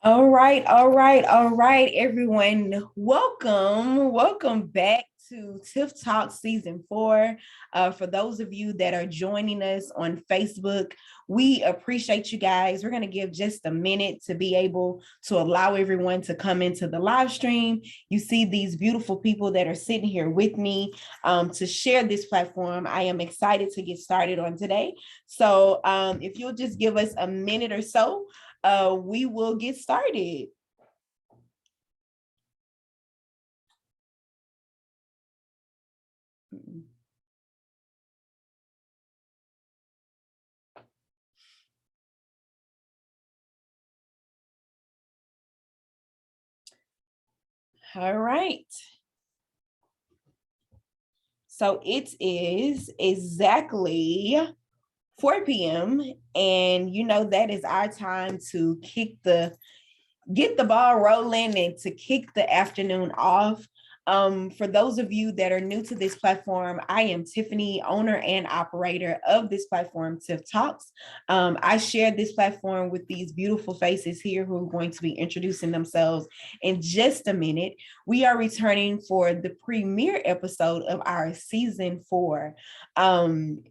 All right, everyone. Welcome back to Tiff Talks Season 4. For those of you that are joining us on Facebook, we appreciate you guys. We're going to give just a minute to be able to allow everyone to come into the live stream. You see these beautiful people that are sitting here with me to share this platform. I am excited to get started on today. So if you'll just give us a minute or so, we will get started. All right. So it is exactly 4 p.m. And that is our time to get the ball rolling and to kick the afternoon off. For those of you that are new to this platform, I am Tiffany, owner and operator of this platform, Tiff Talks. I share this platform with these beautiful faces here who are going to be introducing themselves in just a minute. We are returning for the premiere episode of our season 4.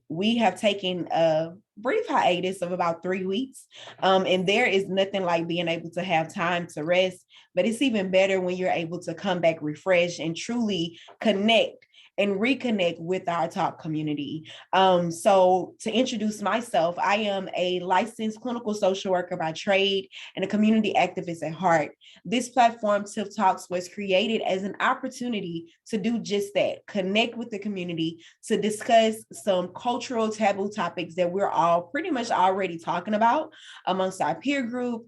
We have taken a brief hiatus of about 3 weeks. And there is nothing like being able to have time to rest, but it's even better when you're able to come back refreshed and truly connect and reconnect with our top community. So to introduce myself, I am a licensed clinical social worker by trade and a community activist at heart. This platform, Tiff Talks, was created as an opportunity to do just that, connect with the community, to discuss some cultural taboo topics that we're all pretty much already talking about amongst our peer group,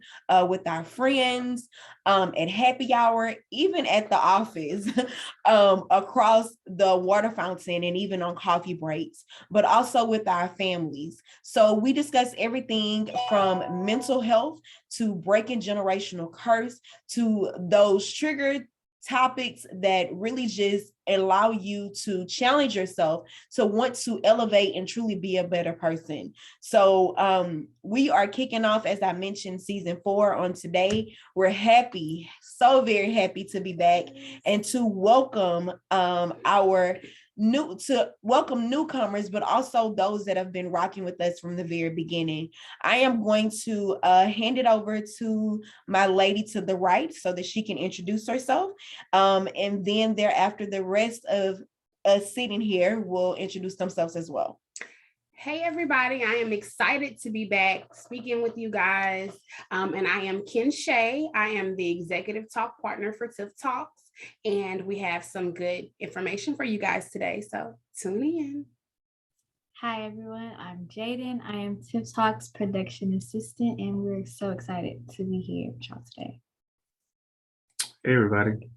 with our friends, at happy hour, even at the office, across the water fountain, and even on coffee breaks, but also with our families. So we discuss everything from mental health to breaking generational curse to those triggered topics that really just allow you to challenge yourself to want to elevate and truly be a better person. So we are kicking off, as I mentioned, season 4 on today. We're happy, so very happy to be back and to welcome welcome newcomers, but also those that have been rocking with us from the very beginning. I am going to hand it over to my lady to the right so that she can introduce herself. And then thereafter, the rest of us sitting here will introduce themselves as well. Hey everybody, I am excited to be back speaking with you guys. And I am Kenshay. I am the executive talk partner for Tiff Talks. And we have some good information for you guys today. So tune in. Hi everyone, I'm Jaydi'en. I am Tiff Talks production assistant, and we're so excited to be here with y'all today. Hey everybody,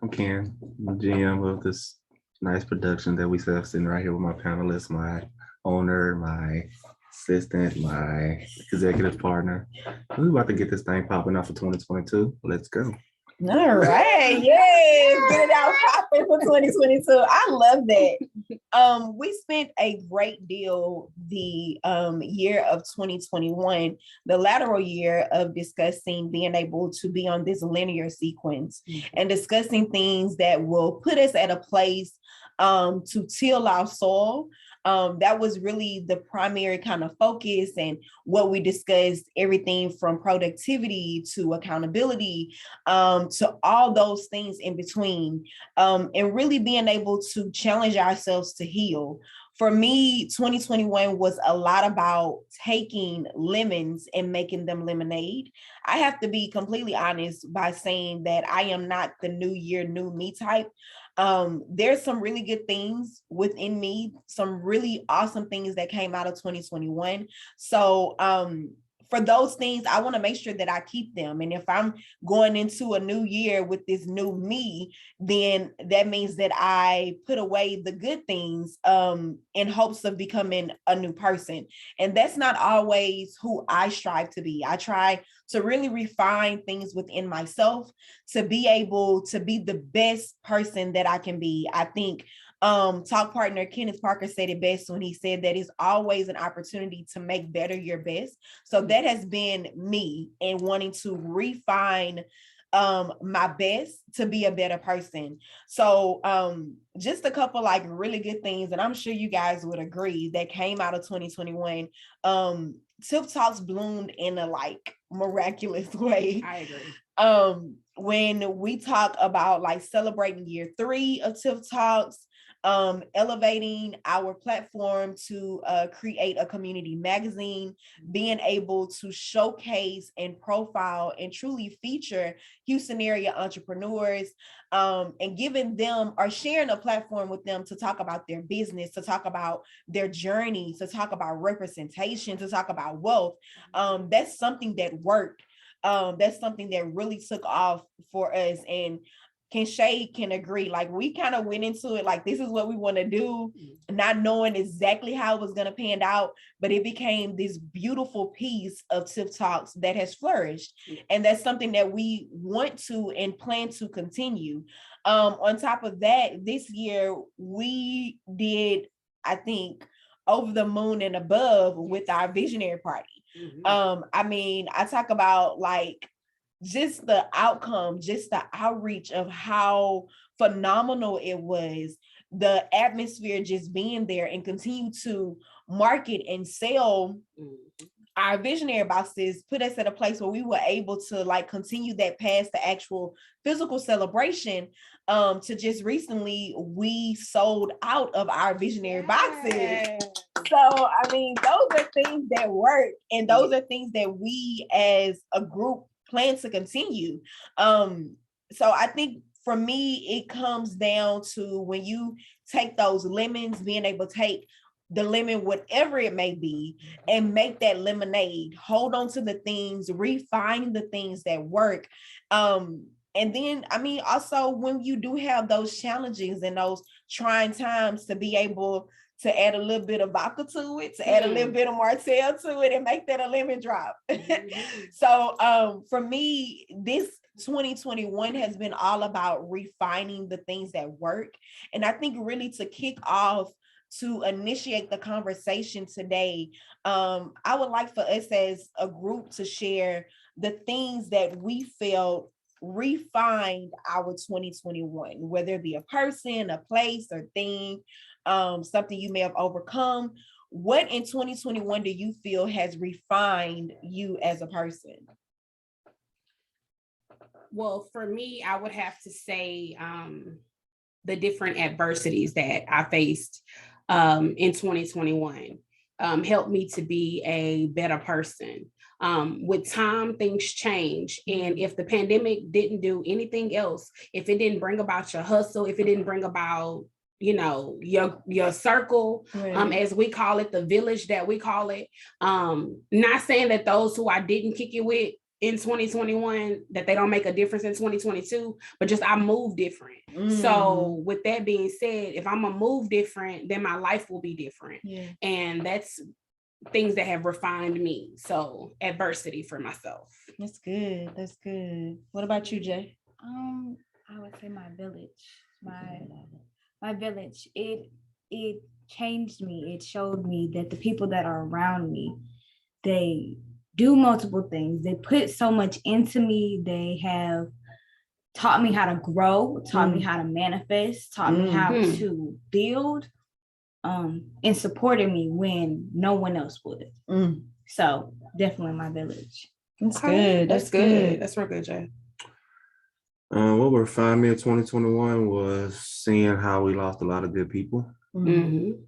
I'm Ken. I'm the GM of this nice production that we have sitting right here with my panelists, my owner, my assistant, my executive partner. We're about to get this thing popping off for 2022. Let's go. All right. Yes. Get it out popping for 2022. I love that. We spent a great deal the year of 2021, the lateral year, of discussing being able to be on this linear sequence and discussing things that will put us at a place to till our soul. That was really the primary kind of focus, and what we discussed, everything from productivity to accountability, to all those things in between, and really being able to challenge ourselves to heal. For me, 2021 was a lot about taking lemons and making them lemonade. I have to be completely honest by saying that I am not the new year, new me type. There's some really good things within me, some really awesome things that came out of 2021. So for those things, I want to make sure that I keep them. And if I'm going into a new year with this new me, then that means that I put away the good things in hopes of becoming a new person. And that's not always who I strive to be. I try to really refine things within myself to be able to be the best person that I can be. I think talk partner Kenneth Parker said it best when he said that it's always an opportunity to make better your best. So that has been me in wanting to refine my best to be a better person. So just a couple like really good things, and I'm sure you guys would agree, that came out of 2021. Tiff Talks bloomed in a like miraculous way. I agree. When we talk about like celebrating year 3 of Tiff Talks, elevating our platform to create a community magazine, being able to showcase and profile and truly feature Houston area entrepreneurs, and giving them or sharing a platform with them to talk about their business, to talk about their journey, to talk about representation, to talk about wealth. That's something that worked. That's something that really took off for us. And Kenshay can agree, like we kind of went into it like this is what we want to do, not knowing exactly how it was going to pan out, but it became this beautiful piece of Tiff Talks that has flourished. And that's something that we want to and plan to continue. On top of that, this year we did, I think, over the moon and above with our visionary party. I mean, I talk about like just the outcome, just the outreach of how phenomenal it was, the atmosphere just being there, and continue to market and sell our visionary boxes put us at a place where we were able to like continue that past the actual physical celebration. To just recently we sold out of our visionary boxes. So I mean, those are things that work, and those are things that we as a group plan to continue. So I think for me, it comes down to when you take those lemons, being able to take the lemon, whatever it may be, and make that lemonade, hold on to the things, refine the things that work. And then, I mean, also when you do have those challenges and those trying times, to be able to add a little bit of vodka to it, to add a little bit of Martell to it, and make that a lemon drop. So for me, this 2021 has been all about refining the things that work. And I think really to kick off, to initiate the conversation today, I would like for us as a group to share the things that we felt refined our 2021, whether it be a person, a place, or thing, something you may have overcome. What in 2021 do you feel has refined you as a person? Well, for me, I would have to say the different adversities that I faced in 2021 helped me to be a better person. With time, things change. And if the pandemic didn't do anything else, if it didn't bring about your hustle, if it didn't bring about, you know, your circle, as we call it, the village that we call it, not saying that those who I didn't kick it with in 2021, that they don't make a difference in 2022, but just I move different. So with that being said, if I'm gonna move different, then my life will be different. And that's things that have refined me. So adversity for myself. That's good. That's good. What about you, Jay? I would say my village. My village. It changed me. It showed me that the people that are around me, they do multiple things. They put so much into me. They have taught me how to grow, taught me how to manifest, taught me how to build, and supported me when no one else would. So definitely my village. That's good. That's good. That's real good, Jay. What refined me in 2021 was seeing how we lost a lot of good people, and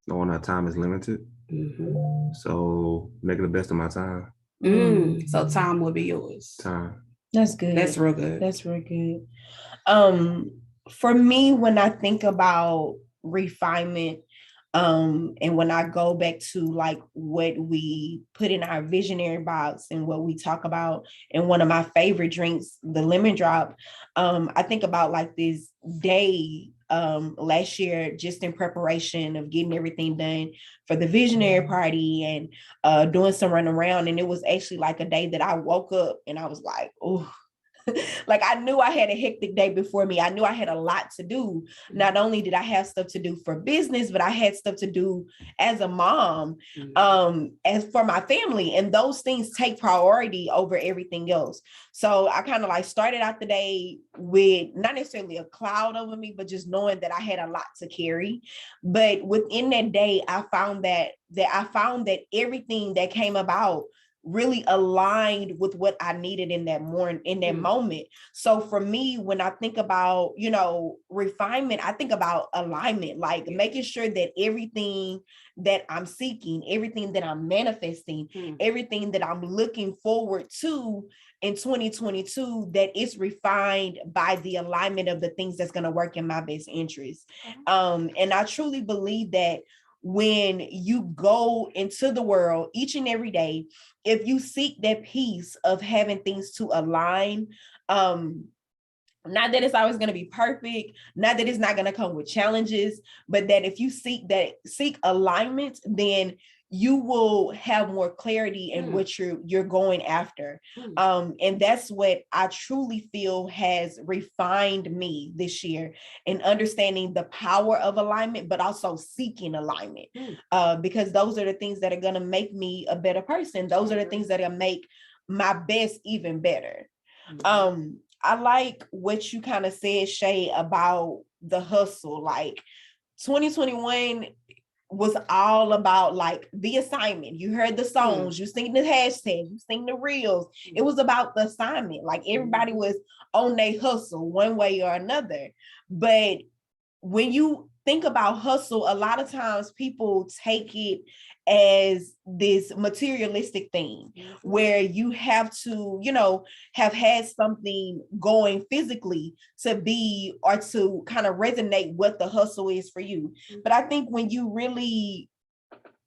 knowing our time is limited. So making the best of my time. So time will be yours. Time. That's good. That's real good. That's real good. For me, when I think about refinement, and when I go back to like what we put in our visionary box and what we talk about, and one of my favorite drinks, the lemon drop, I think about like this day last year, just in preparation of getting everything done for the visionary party and doing some run around. And it was actually like a day that I woke up and I was like, oh, Like I knew I had a hectic day before me. I knew I had a lot to do. Not only did I have stuff to do for business, but I had stuff to do as a mom, as for my family. And those things take priority over everything else. So I kind of like started out the day with not necessarily a cloud over me, but just knowing that I had a lot to carry. But within that day, I found that everything that came about really aligned with what I needed in that moment. So for me, when I think about, refinement, I think about alignment, like making sure that everything that I'm seeking, everything that I'm manifesting, everything that I'm looking forward to in 2022, that it's refined by the alignment of the things that's going to work in my best interest. And I truly believe that when you go into the world each and every day, if you seek that peace of having things to align, not that it's always going to be perfect, not that it's not going to come with challenges, but that if you seek alignment, then you will have more clarity in what you're going after. And that's what I truly feel has refined me this year in understanding the power of alignment, but also seeking alignment, because those are the things that are going to make me a better person. Those are the things that are going to make my best even better. I like what you kind of said, Shay, about the hustle. Like 2021 was all about like the assignment. You heard the songs, you seen the hashtags, you seen the reels. It was about the assignment. Like everybody was on their hustle one way or another. But when you think about hustle, a lot of times people take it as this materialistic thing where you have to, have had something going physically to be or to kind of resonate what the hustle is for you. But I think when you really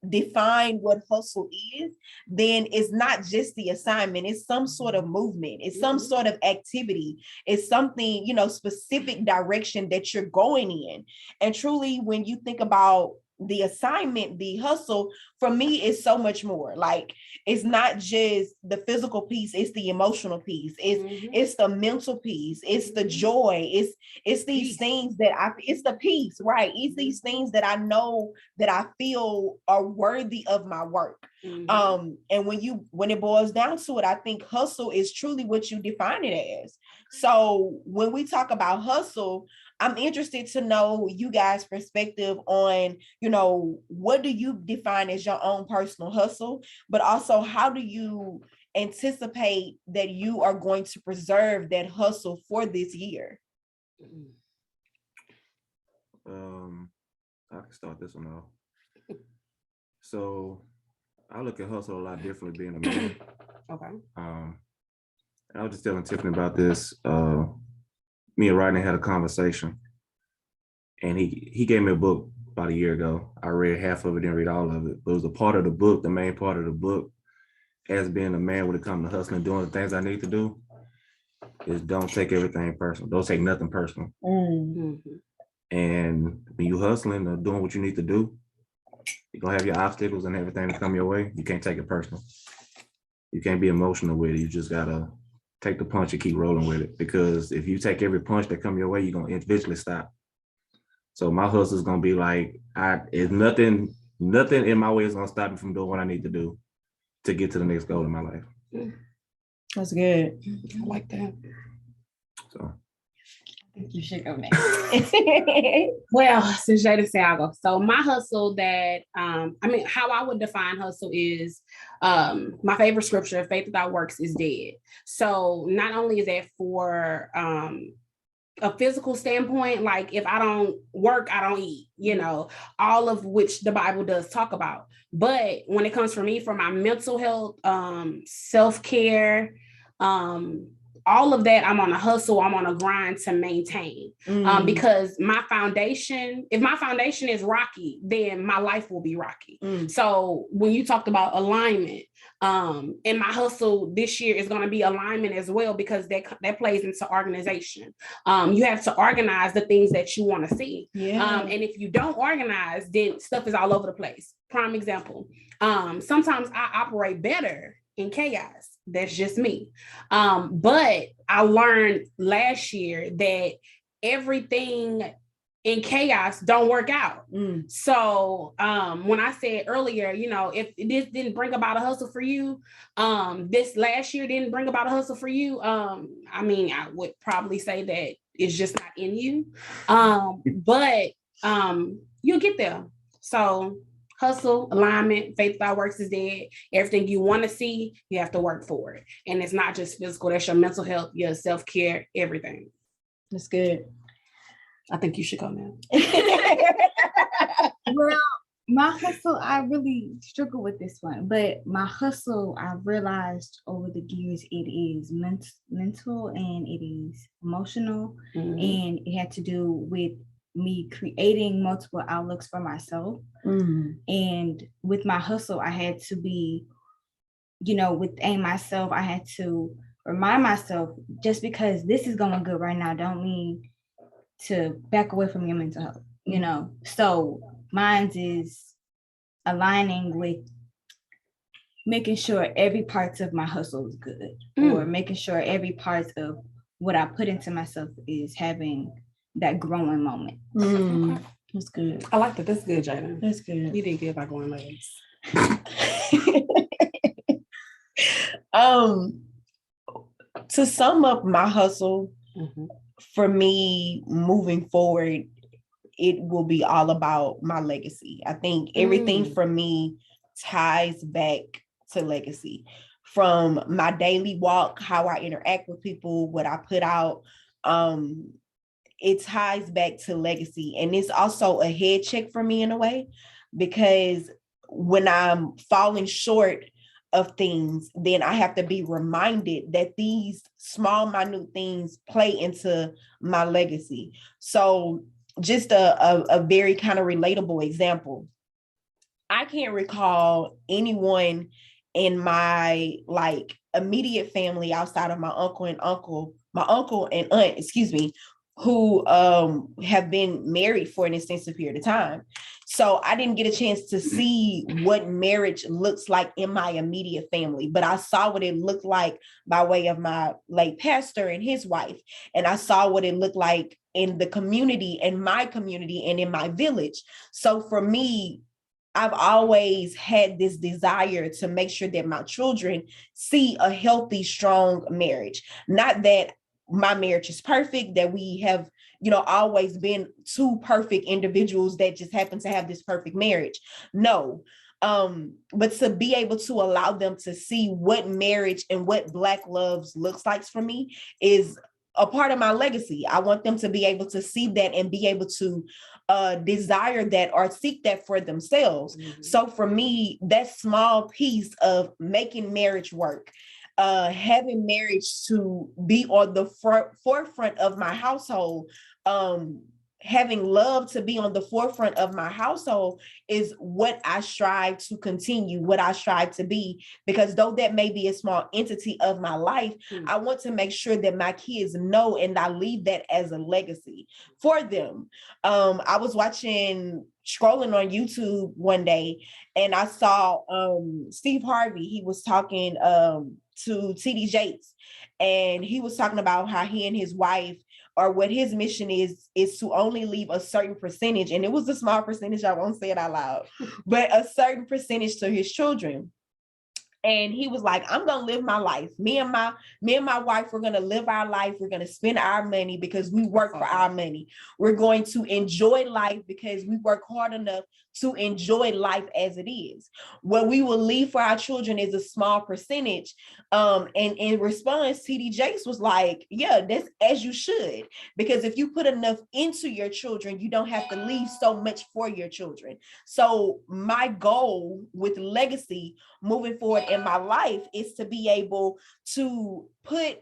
define what hustle is, then it's not just the assignment, it's some sort of movement, it's some sort of activity, it's something, specific direction that you're going in. And truly, when you think about the assignment, the hustle, for me, is so much more. Like, it's not just the physical piece, it's the emotional piece, it's the mental piece, it's the joy, it's these things that it's the peace, right? It's these things that I know that I feel are worthy of my work. And when it boils down to it, I think hustle is truly what you define it as. So when we talk about hustle, I'm interested to know you guys' perspective on, what do you define as your own personal hustle, but also how do you anticipate that you are going to preserve that hustle for this year? I can start this one off. So I look at hustle a lot differently being a man. Okay. I was just telling Tiffany about this. Me and Rodney had a conversation, and he gave me a book about a year ago. I read half of it, didn't read all of it, but it was a part of the book, the main part of the book, as being a man when it comes to hustling, doing the things I need to do, is don't take everything personal. Don't take nothing personal. And when you hustling or doing what you need to do, you're gonna have your obstacles and everything that come your way. You can't take it personal. You can't be emotional with it. You just gotta take the punch and keep rolling with it, because if you take every punch that come your way, you're gonna eventually stop. So my hustle is gonna be like, it's nothing in my way is gonna stop me from doing what I need to do to get to the next goal in my life. That's good. I like that. So I think you should go next. Well, since Jayda said, I'll go. So my hustle that, how I would define hustle is, my favorite scripture, faith without works is dead. So not only is that for a physical standpoint, like if I don't work, I don't eat, all of which the Bible does talk about. But when it comes for me, for my mental health, self-care, all of that, I'm on a hustle, I'm on a grind to maintain, because if my foundation is rocky, then my life will be rocky. So when you talked about alignment, and my hustle this year is going to be alignment as well, because that plays into organization. You have to organize the things that you want to see. And if you don't organize, then stuff is all over the place. Prime example. Sometimes I operate better in chaos. That's just me. But I learned last year that everything in chaos don't work out. So when I said earlier, you know, if this didn't bring about a hustle for you, this last year didn't bring about a hustle for you, I mean, I would probably say that it's just not in you. But you'll get there. So hustle, alignment, faith without works is dead. Everything you want to see, you have to work for it. And it's not just physical, that's your mental health, your self-care, everything. That's good. I think you should go now. Well, my hustle, I really struggle with this one, but my hustle, I realized over the years, it is mental and it is emotional, and it had to do with me creating multiple outlooks for myself. And with my hustle, I had to be, you know, within myself, I had to remind myself, just because this is going good right now, don't mean to back away from your mental health, you know? So mine is aligning with making sure every part of my hustle is good, or making sure every part of what I put into myself is having that growing moment. Okay. That's good. I like that. That's good, Jaydi'en. That's good. You did good by going legs. To sum up my hustle, for me moving forward, it will be all about my legacy. I think everything for me ties back to legacy. From my daily walk, how I interact with people, what I put out, it ties back to legacy. And it's also a head check for me in a way, because when I'm falling short of things, then I have to be reminded that these small, minute things play into my legacy. So just a very kind of relatable example. I can't recall anyone in my like immediate family outside of my uncle and aunt, who have been married for an extensive period of time. So I didn't get a chance to see what marriage looks like in my immediate family, but I saw what it looked like by way of my late pastor and his wife. And I saw what it looked like in the community, in my community, and in my village. So for me, I've always had this desire to make sure that my children see a healthy, strong marriage. Not that my marriage is perfect, that we have, you know, always been two perfect individuals that just happen to have this perfect marriage. No. But to be able to allow them to see what marriage and what Black love looks like for me is a part of my legacy. I want them to be able to see that and be able to desire that or seek that for themselves. So for me, that small piece of making marriage work, having marriage to be on the forefront of my household, having love to be on the forefront of my household is what I strive to continue, what I strive to be, because though that may be a small entity of my life, I want to make sure that my kids know and I leave that as a legacy for them. I was scrolling on YouTube one day and I saw Steve Harvey. He was talking to TD Jakes, and he was talking about how he and his wife, or what his mission is to only leave a certain percentage. And it was a small percentage, I won't say it out loud, but a certain percentage to his children. And he was like, I'm going to live my life. Me and my wife, we're going to live our life. We're going to spend our money because we work for our money. We're going to enjoy life because we work hard enough to enjoy life as it is. What we will leave for our children is a small percentage. And in response, TD Jakes was like, yeah, that's as you should. Because if you put enough into your children, you don't have to leave so much for your children. So my goal with legacy moving forward in my life is to be able to put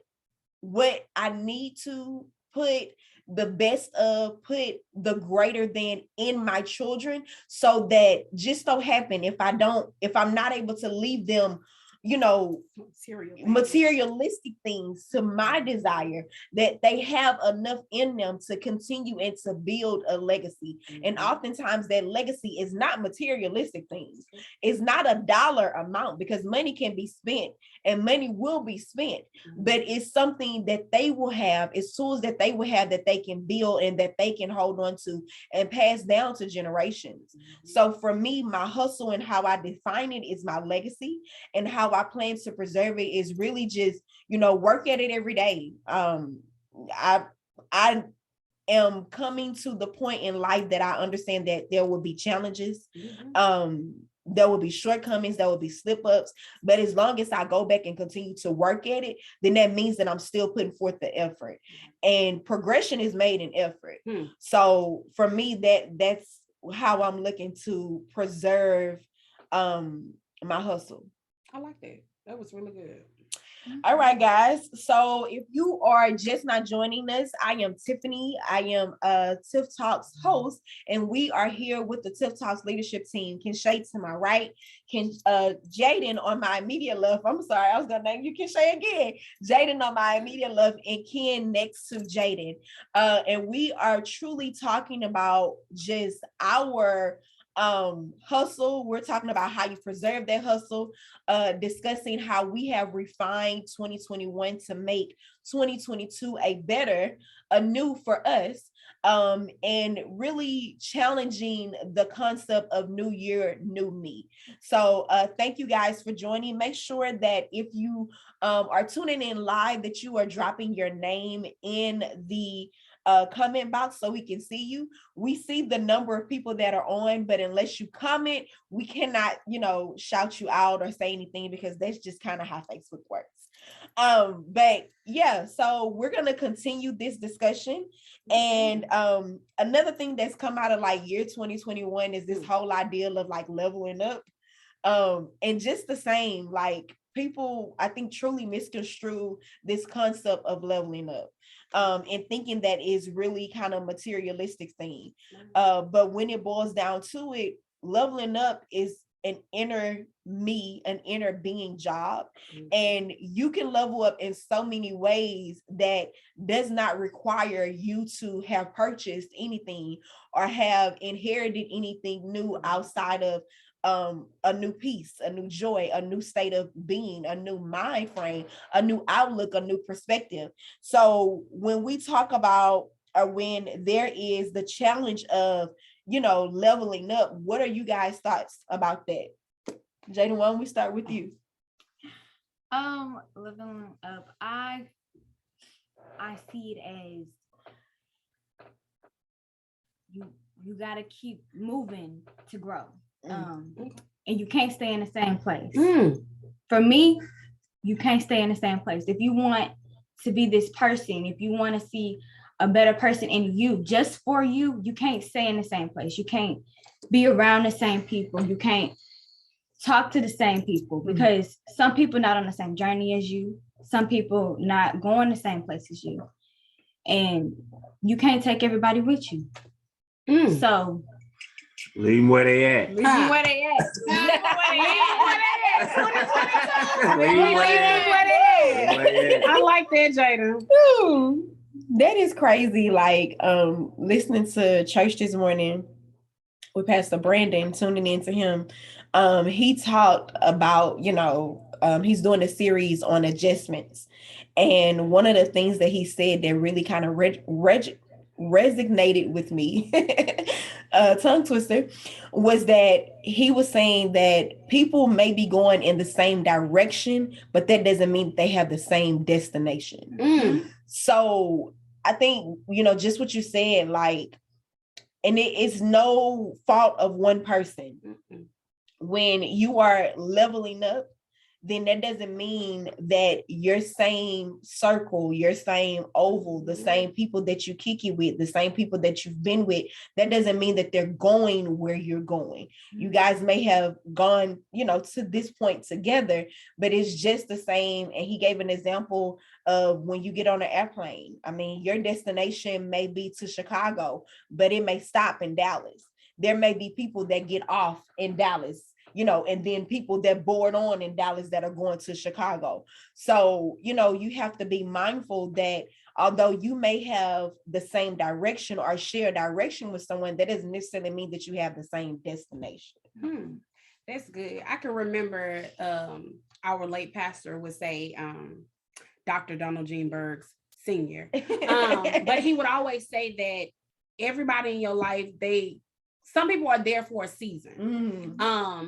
what I need to put, the best of, put the greater than in my children, so that just so happen if I'm not able to leave them materialistic things to my desire, that they have enough in them to continue and to build a legacy. And oftentimes that legacy is not materialistic things. It's not a dollar amount, because money can be spent and money will be spent, but it's something that they will have, it's tools that they will have that they can build and that they can hold on to and pass down to generations. So for me, my hustle and how I define it is my legacy, and how I plan to preserve it is really just, work at it every day. I am coming to the point in life that I understand that there will be challenges. There will be shortcomings, there will be slip-ups, but as long as I go back and continue to work at it, then that means that I'm still putting forth the effort, and progression is made in effort. So for me, that's how I'm looking to preserve my hustle. I like that. That was really good. All right, guys. So if you are just not joining us, I am Tiffany. I am Tiff Talks host, and we are here with the Tiff Talks leadership team. Kenshay to my right, Jaydi'en on my immediate left. I'm sorry, I was gonna name you Kenshay again. Jaydi'en on my immediate left, and Ken next to Jaydi'en. And we are truly talking about just our hustle. We're talking about how you preserve that hustle, discussing how we have refined 2021 to make 2022 a new for us, and really challenging the concept of new year, new me. So thank you guys for joining. Make sure that if you are tuning in live, that you are dropping your name in the comment box so we can see you. We see the number of people that are on, but unless you comment, we cannot, shout you out or say anything, because that's just kind of how Facebook works. But yeah, so we're gonna continue this discussion. And another thing that's come out of like year 2021 is this whole idea of like leveling up. And just the same, like people, I think, truly misconstrue this concept of leveling up. And thinking that is really kind of materialistic thing. But when it boils down to it, leveling up is an inner me, an inner being job. And you can level up in so many ways that does not require you to have purchased anything or have inherited anything new outside of a new peace, a new joy, a new state of being, a new mind frame, a new outlook, a new perspective. So when we talk about, or when there is the challenge of, leveling up, what are you guys' thoughts about that? Jaydi'en, why don't we start with you? Leveling up, I see it as you gotta keep moving to grow. And you can't stay in the same place. For me, you can't stay in the same place. If you want to be this person, if you want to see a better person in you, just for you, you can't stay in the same place. You can't be around the same people. You can't talk to the same people, because some people not on the same journey as you. Some people not going the same place as you. And you can't take everybody with you. So leave them where they at. leave them where they at. I like that, Jaydi'en. That is crazy. Like listening to church this morning with Pastor Brandon, tuning into him. He talked about, he's doing a series on adjustments. And one of the things that he said that really kind of resonated with me, tongue twister, was that he was saying that people may be going in the same direction, but that doesn't mean they have the same destination. So I think, just what you said, like, and it's no fault of one person. When you are leveling up, then that doesn't mean that your same circle, your same oval, the same people that you kick it with, the same people that you've been with, that doesn't mean that they're going where you're going. You guys may have gone, to this point together, but it's just the same. And he gave an example of when you get on an airplane. I mean, your destination may be to Chicago, but it may stop in Dallas. There may be people that get off in Dallas and then people that board on in Dallas that are going to Chicago. So, you have to be mindful that although you may have the same direction or share direction with someone, that doesn't necessarily mean that you have the same destination. That's good. I can remember our late pastor would say, Dr. Donald Gene Bergs Sr. But he would always say that everybody in your life, some people are there for a season.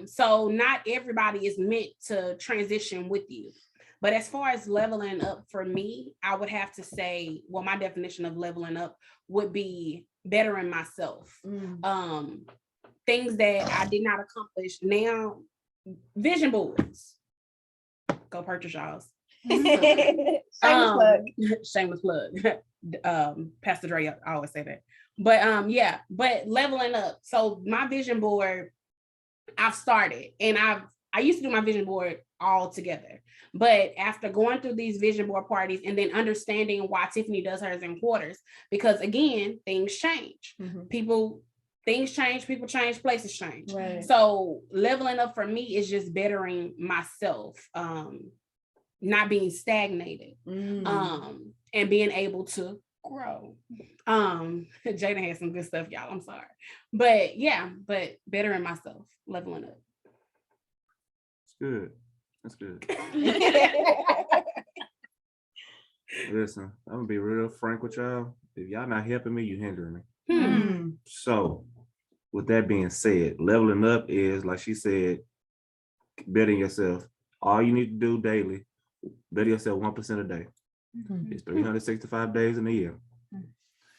So not everybody is meant to transition with you. But as far as leveling up for me, I would have to say, well, my definition of leveling up would be bettering myself. Things that I did not accomplish. Now, vision boards. Go purchase y'all's. Shameless plug. Pastor Dre, I always say that. But leveling up. So my vision board, I've started, and I used to do my vision board all together. But after going through these vision board parties and then understanding why Tiffany does hers in quarters, because again, things change. Things change, people change, places change. Right. So leveling up for me is just bettering myself, not being stagnated, and being able to grow. Jaydi'en had some good stuff, y'all. I'm sorry. But bettering myself, leveling up. That's good. Listen, I'm gonna be real frank with y'all. If y'all not helping me, you hindering me. So with that being said, leveling up is, like she said, bettering yourself. All you need to do daily, better yourself 1% a day. It's 365 days in a year.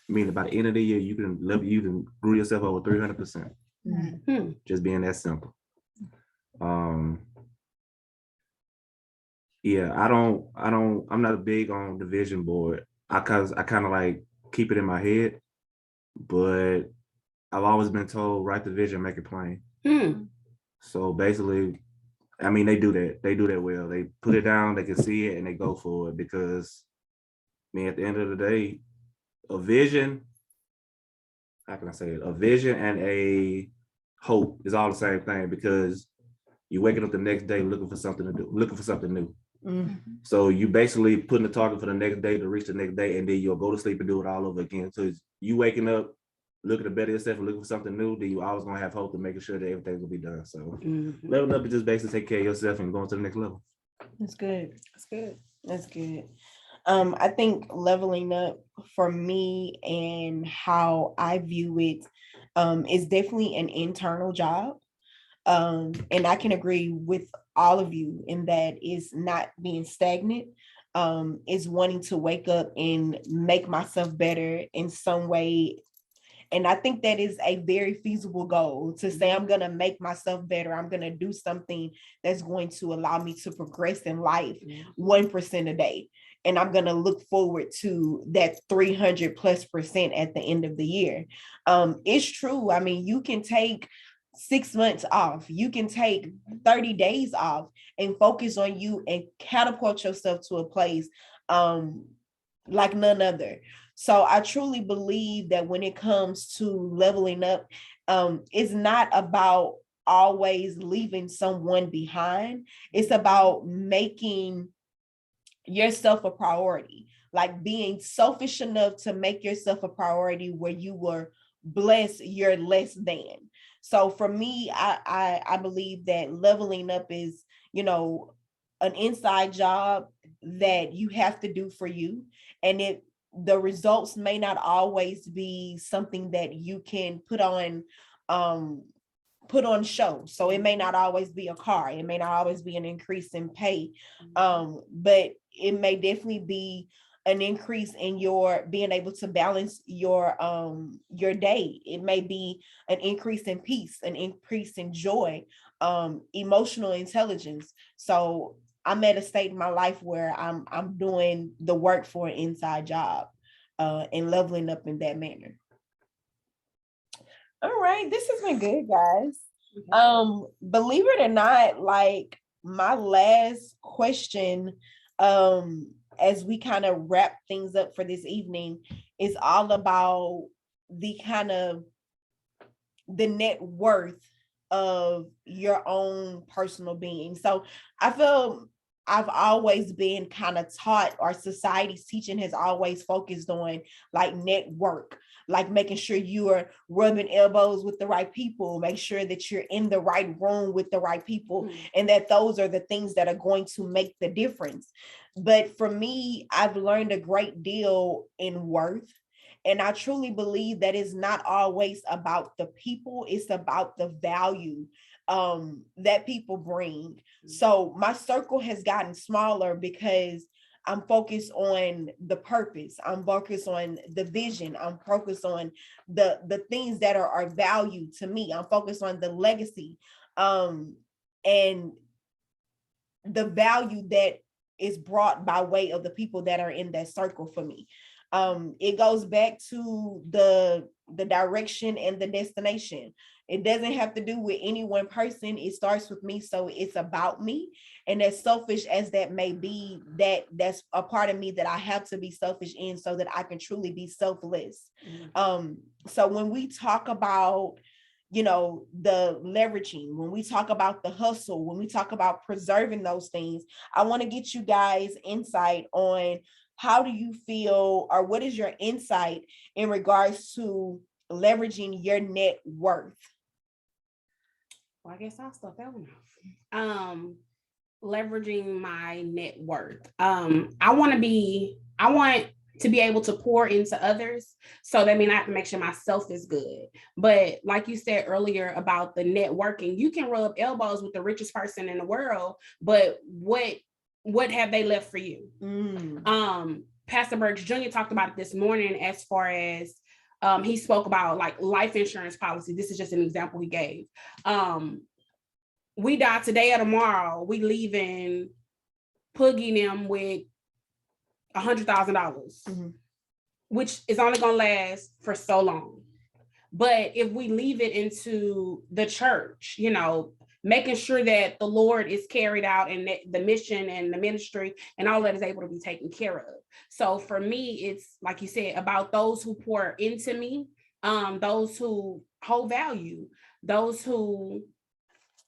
Meaning by the end of the year, you can grow yourself over 300%. Just being that simple. I'm not big on the vision board. I kind of like keep it in my head, but I've always been told, write the vision, make it plain. So basically, I mean, they do that well. They put it down, they can see it, and they go for it, because at the end of the day, a vision, how can I say it? A vision and a hope is all the same thing, because you're waking up the next day looking for something to do, looking for something new. So you basically putting the target for the next day to reach the next day, and then you'll go to sleep and do it all over again. So you waking up, looking to better yourself and looking for something new, then you always gonna have hope to making sure that everything will be done. So leveling up is just basically take care of yourself and going to the next level. That's good. I think leveling up for me and how I view it is definitely an internal job. And I can agree with all of you in that it's not being stagnant. Is wanting to wake up and make myself better in some way. And I think that is a very feasible goal, to say, I'm going to make myself better. I'm going to do something that's going to allow me to progress in life 1% a day. And I'm going to look forward to that 300+% at the end of the year. It's true. I mean, you can take 6 months off, you can take 30 days off and focus on you and catapult yourself to a place like none other. So I truly believe that when it comes to leveling up, it's not about always leaving someone behind. It's about making yourself a priority, like being selfish enough to make yourself a priority where you were blessed, you're less than. So for me, I believe that leveling up is, an inside job that you have to do for you. And the results may not always be something that you can put on show. So it may not always be a car. It may not always be an increase in pay. But it may definitely be an increase in your being able to balance your day. It may be an increase in peace, an increase in joy, emotional intelligence. So I'm at a state in my life where I'm doing the work for an inside job, and leveling up in that manner. All right, this has been good, guys. Believe it or not, like my last question, as we kind of wrap things up for this evening, is all about the net worth of your own personal being. So I feel I've always been kind of taught, or society's teaching has always focused on like network, like making sure you are rubbing elbows with the right people, make sure that you're in the right room with the right people, and that those are the things that are going to make the difference. But for me, I've learned a great deal in worth. And I truly believe that it's not always about the people, it's about the value that people bring. So my circle has gotten smaller because I'm focused on the purpose. I'm focused on the vision. I'm focused on the things that are value to me. I'm focused on the legacy and the value that is brought by way of the people that are in that circle for me. It goes back to the direction and the destination. It doesn't have to do with any one person. It starts with me. So it's about me. And as selfish as that may be, that's a part of me that I have to be selfish in so that I can truly be selfless. So when we talk about, you know, the leveraging, when we talk about the hustle, when we talk about preserving those things, I want to get you guys insight on how do you feel, or what is your insight in regards to leveraging your net worth? Well, I guess I'll start that one off. Leveraging my net worth. I want to be able to pour into others. So that means I have to make sure myself is good. But like you said earlier about the networking, you can rub elbows with the richest person in the world, but what have they left for you? Pastor Burks Jr. talked about it this morning as far as he spoke about like life insurance policy. This is just an example he gave. We die today or tomorrow, we leaving Puggy them with $100,000, which is only going to last for so long. But if we leave it into the church, you know, making sure that the Lord is carried out and that the mission and the ministry and all that is able to be taken care of. So for me, it's like you said, about those who pour into me, those who hold value, those who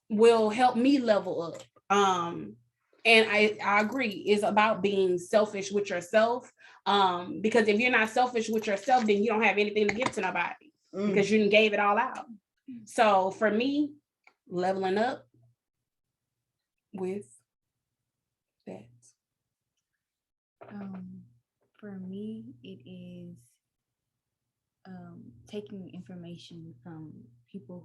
will help me level up. And I agree, it's about being selfish with yourself. Because if you're not selfish with yourself, then you don't have anything to give to nobody because you gave it all out. So for me, leveling up with that. For me, it is taking information from people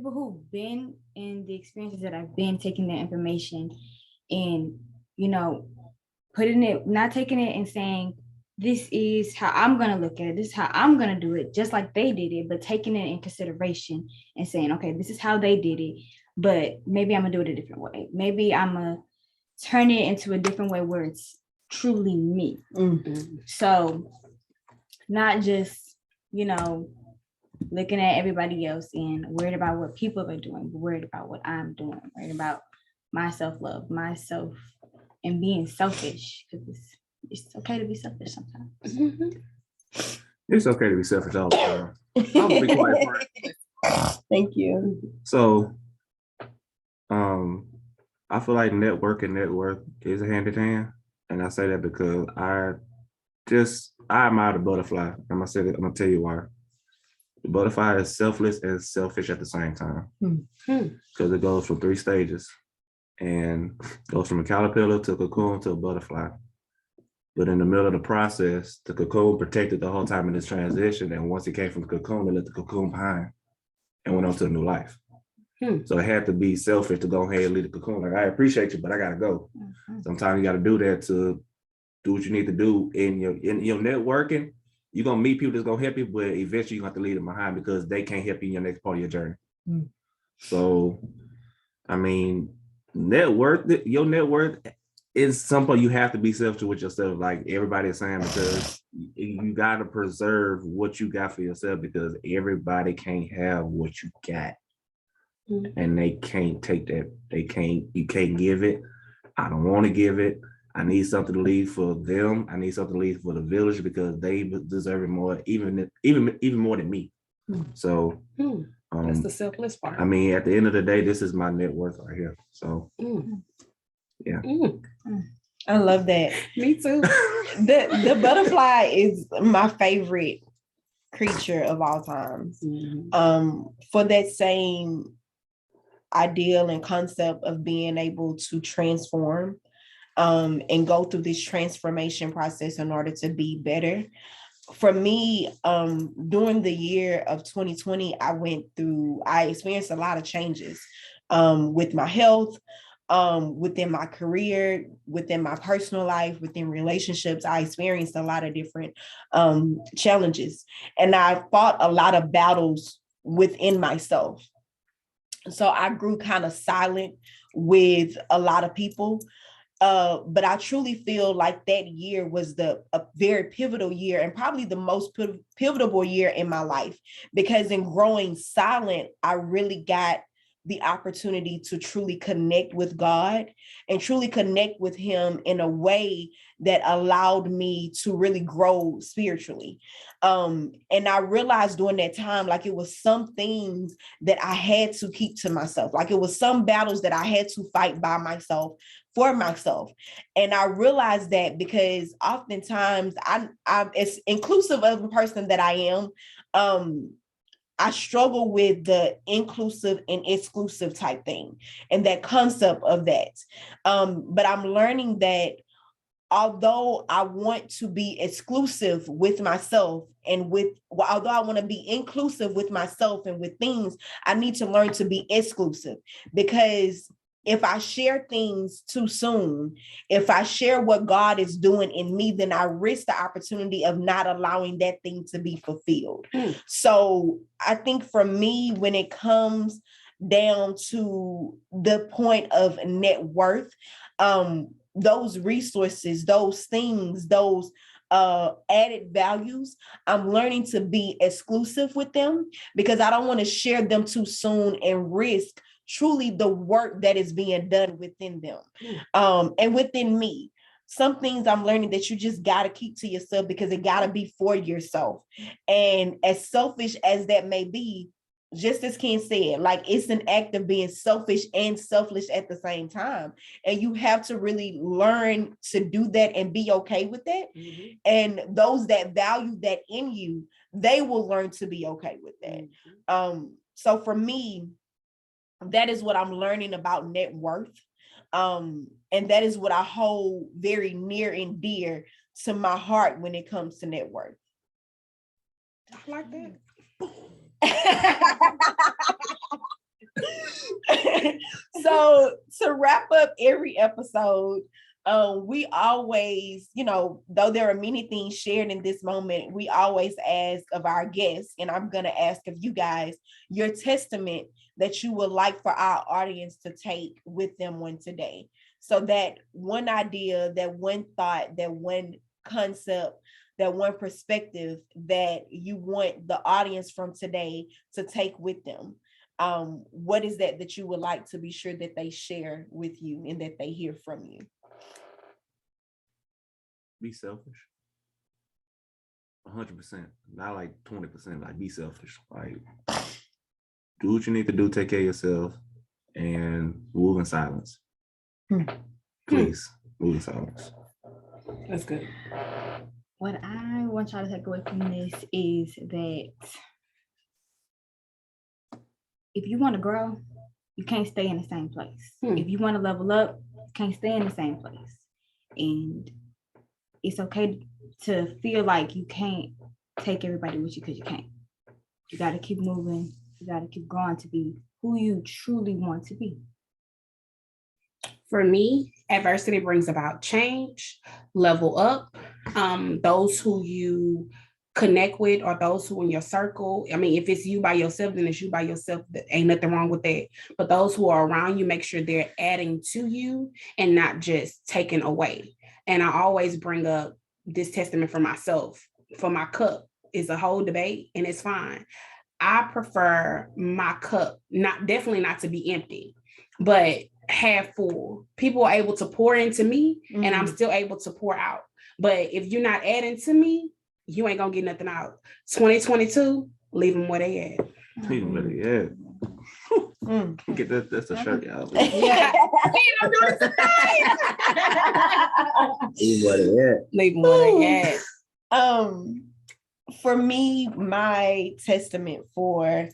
who've been in the experiences that I've been, taking that information and, you know, not taking it and saying, this is how I'm going to look at it. This is how I'm going to do it, just like they did it, but taking it in consideration and saying, okay, this is how they did it, but maybe I'm going to do it a different way. Maybe I'm going to turn it into a different way where it's truly me. So not just, you know, looking at everybody else and worried about what people are doing, but worried about what I'm doing, worried about my self-love, myself, and being selfish, because it's okay to be selfish sometimes. It's okay to be selfish all the time. I'm gonna be quiet for it. Thank you. So, I feel like network and net worth is a hand in hand, and I say that because I admire the butterfly. I'm gonna tell you why. The butterfly is selfless and selfish at the same time, because it goes from 3 stages and goes from a caterpillar to a cocoon to a butterfly. But in the middle of the process, the cocoon protected the whole time in this transition. And once it came from the cocoon, it left the cocoon behind and went on to a new life. So it had to be selfish to go ahead and leave the cocoon. Like, I appreciate you, but I gotta go. Sometimes you gotta do that to do what you need to do in your networking. You're gonna meet people that's gonna help you, but eventually you have to leave them behind because they can't help you in your next part of your journey. So, I mean, your net worth is something you have to be selfish with yourself, like everybody is saying, because you gotta preserve what you got for yourself, because everybody can't have what you got. And they can't take that. You can't give it. I don't want to give it. I need something to leave for them. I need something to leave for the village because they deserve it more, even more than me. So That's the selfless part. I mean, at the end of the day, this is my net worth right here. So yeah. I love that. Me too. The butterfly is my favorite creature of all times. For that same ideal and concept of being able to transform and go through this transformation process in order to be better. For me, during the year of 2020, I experienced a lot of changes with my health, within my career, within my personal life, within relationships. I experienced a lot of different challenges, and I fought a lot of battles within myself. So I grew kind of silent with a lot of people. But I truly feel like that year was a very pivotal year, and probably the most pivotal year in my life, because in growing silent, I really got the opportunity to truly connect with God and truly connect with him in a way that allowed me to really grow spiritually. And I realized during that time, like it was some things that I had to keep to myself. Like it was some battles that I had to fight by myself, for myself. And I realized that because oftentimes I'm as inclusive of a person that I am, I struggle with the inclusive and exclusive type thing and that concept of that. But I'm learning that although I want to be exclusive with myself although I want to be inclusive with myself and with things, I need to learn to be exclusive, because if I share things too soon, if I share what God is doing in me, then I risk the opportunity of not allowing that thing to be fulfilled. So I think for me, when it comes down to the point of net worth, those resources, those things, those added values, I'm learning to be exclusive with them, because I don't want to share them too soon and risk truly the work that is being done within them and within me. Some things I'm learning that you just got to keep to yourself, because it got to be for yourself. And as selfish as that may be, just as Ken said, like it's an act of being selfish and selfless at the same time. And you have to really learn to do that and be okay with that. And those that value that in you, they will learn to be okay with that. So for me, that is what I'm learning about net worth. And that is what I hold very near and dear to my heart when it comes to net worth. I like that. So to wrap up every episode, we always, though there are many things shared in this moment, we always ask of our guests, and I'm going to ask of you guys, your testament that you would like for our audience to take with them on today. So that one idea, that one thought, that one concept, that one perspective that you want the audience from today to take with them. What is that you would like to be sure that they share with you and that they hear from you? Be selfish. 100%, not like 20%, like be selfish. Like do what you need to do, take care of yourself, and move in silence. Please, move in silence. That's good. What I want y'all to take away from this is that if you want to grow, you can't stay in the same place. If you want to level up, you can't stay in the same place. And it's okay to feel like you can't take everybody with you, because you can't. You got to keep moving. You got to keep growing to be who you truly want to be. For me, adversity brings about change, level up. Those who you connect with or those who in your circle. I mean, if it's you by yourself, then it's you by yourself. Ain't nothing wrong with that. But those who are around you, make sure they're adding to you and not just taking away. And I always bring up this testament for myself. For my cup is a whole debate, and it's fine. I prefer my cup, definitely not to be empty, but half full. People are able to pour into me, and I'm still able to pour out. But if you're not adding to me, you ain't gonna get nothing out. 2022, Leave them where they at. Leave them where they at. Get that. That's a shirt, y'all. Leave Yeah. I'm doing it tonight. them where they at. Leave them where they at. For me, my testament for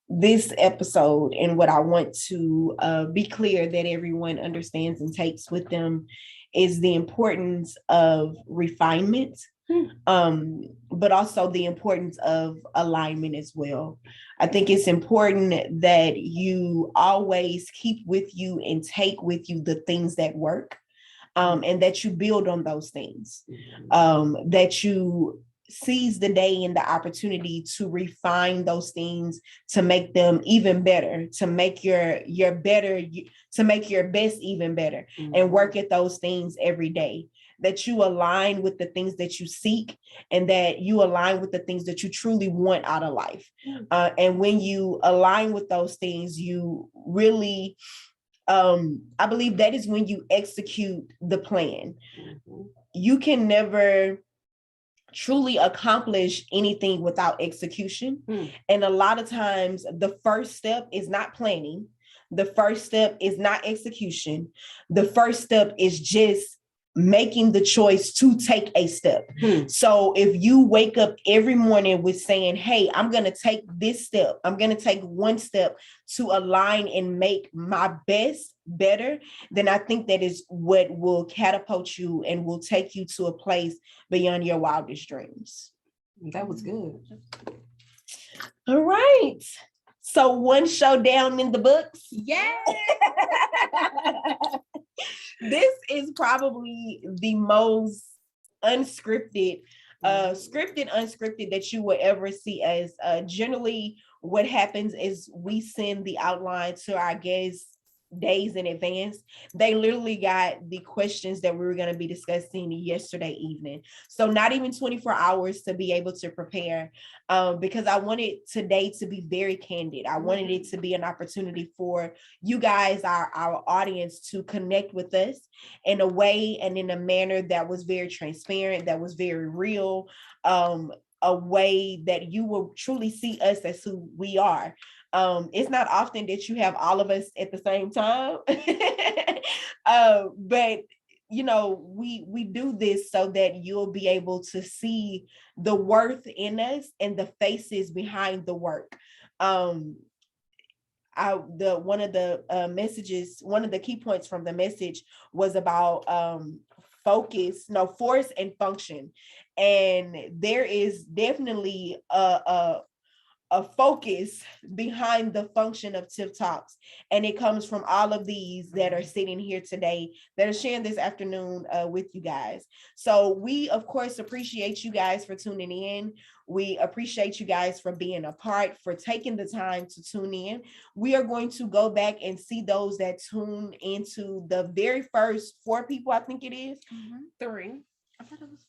this episode and what I want to be clear that everyone understands and takes with them is the importance of refinement, but also the importance of alignment as well. I think it's important that you always keep with you and take with you the things that work, and that you build on those things, that you seize the day and the opportunity to refine those things, to make them even better, to make your best even better, and work at those things every day. That you align with the things that you seek, and that you align with the things that you truly want out of life. And when you align with those things, you really, I believe that is when you execute the plan. You can never truly accomplish anything without execution. And a lot of times the first step is not planning. The first step is not execution. The first step is just making the choice to take a step. So if you wake up every morning with saying, hey, I'm going to take this step, I'm going to take one step to align and make my best better, then I think that is what will catapult you and will take you to a place beyond your wildest dreams. That was good. All right. So one show down in the books. Yeah. This is probably the most unscripted, unscripted that you will ever see us. Generally, what happens is we send the outline to our guests days in advance. They literally got the questions that we were going to be discussing yesterday evening. So not even 24 hours to be able to prepare, because I wanted today to be very candid. I wanted it to be an opportunity for you guys, our audience, to connect with us in a way and in a manner that was very transparent, that was very real, a way that you will truly see us as who we are. It's not often that you have all of us at the same time, but you know, we do this so that you'll be able to see the worth in us and the faces behind the work. One of the messages, one of the key points from the message was about force and function, and there is definitely a focus behind the function of Tiff Talks. And it comes from all of these that are sitting here today, that are sharing this afternoon with you guys. So we, of course, appreciate you guys for tuning in. We appreciate you guys for being a part, for taking the time to tune in. We are going to go back and see those that tune into the very first 4 people, I think it is. 3. I thought it was.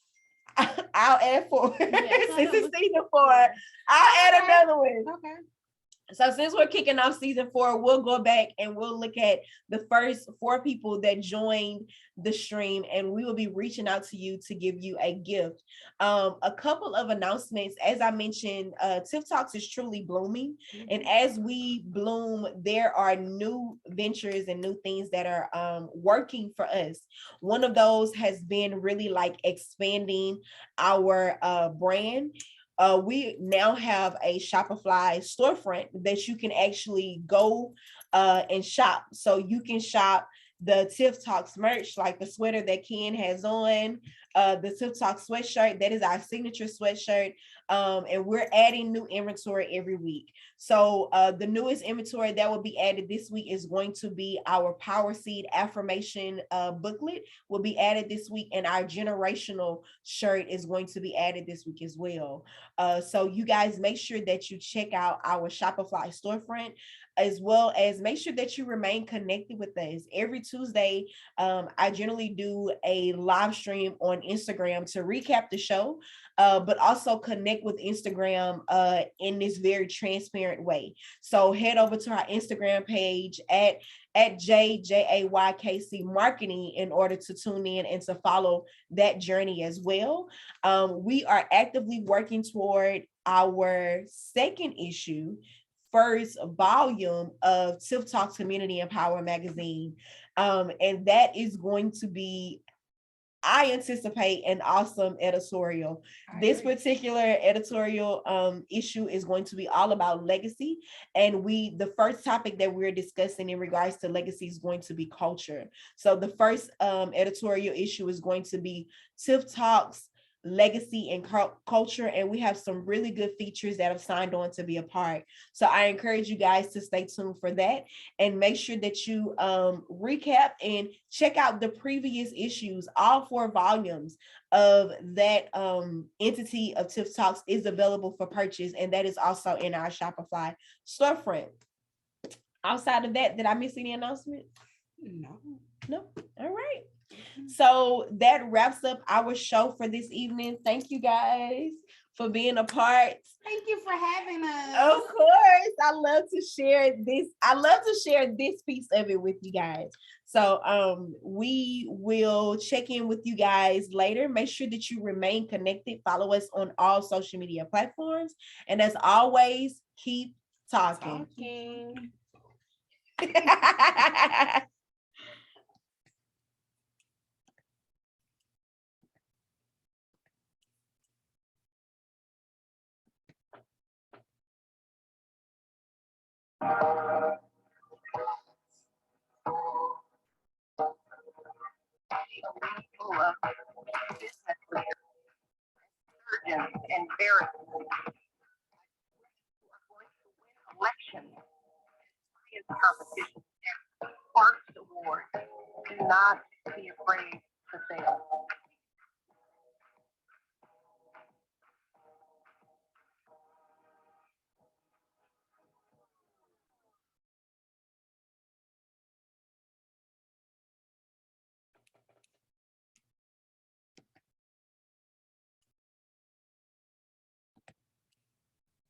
I'll add 4. Yeah, Since it's season 4, I'll add another one. Okay. So since we're kicking off season 4, we'll go back and we'll look at the first 4 people that joined the stream, and we will be reaching out to you to give you a gift. A couple of announcements. As I mentioned, Tiff Talks is truly blooming. And as we bloom, there are new ventures and new things that are working for us. One of those has been really like expanding our brand. We now have a Shopify storefront that you can actually go and shop. So you can shop the Tiff Talks merch, like the sweater that Ken has on, the Tiff Talks sweatshirt. That is our signature sweatshirt. And we're adding new inventory every week. So the newest inventory that will be added this week is going to be our Power Seed affirmation booklet will be added this week, and our generational shirt is going to be added this week as well. So you guys make sure that you check out our Shopify storefront. as well as make sure that you remain connected with us. Every Tuesday, I generally do a live stream on Instagram to recap the show, but also connect with Instagram in this very transparent way. So head over to our Instagram page at JAYKC Marketing in order to tune in and to follow that journey as well. We are actively working toward our second issue, first volume of Tiff Talks Community Empower magazine. And that is going to be, I anticipate, an awesome editorial. This particular editorial issue is going to be all about legacy. And the first topic that we're discussing in regards to legacy is going to be culture. So the first editorial issue is going to be Tiff Talks legacy and culture, and we have some really good features that have signed on to be a part. So I encourage you guys to stay tuned for that, and make sure that you recap and check out the previous issues. All 4 volumes of that entity of Tiff Talks is available for purchase, and that is also in our Shopify storefront. Outside of that, did I miss any announcement? No. All right. So that wraps up our show for this evening. Thank you guys for being a part. Thank you for having us. Of course. I love to share this piece of it with you guys. So we will check in with you guys later. Make sure that you remain connected. Follow us on all social media platforms. And as always, keep talking. Full of business leaders, surgeons, and therapists who are going to win elections, science competitions, and arts awards. Do not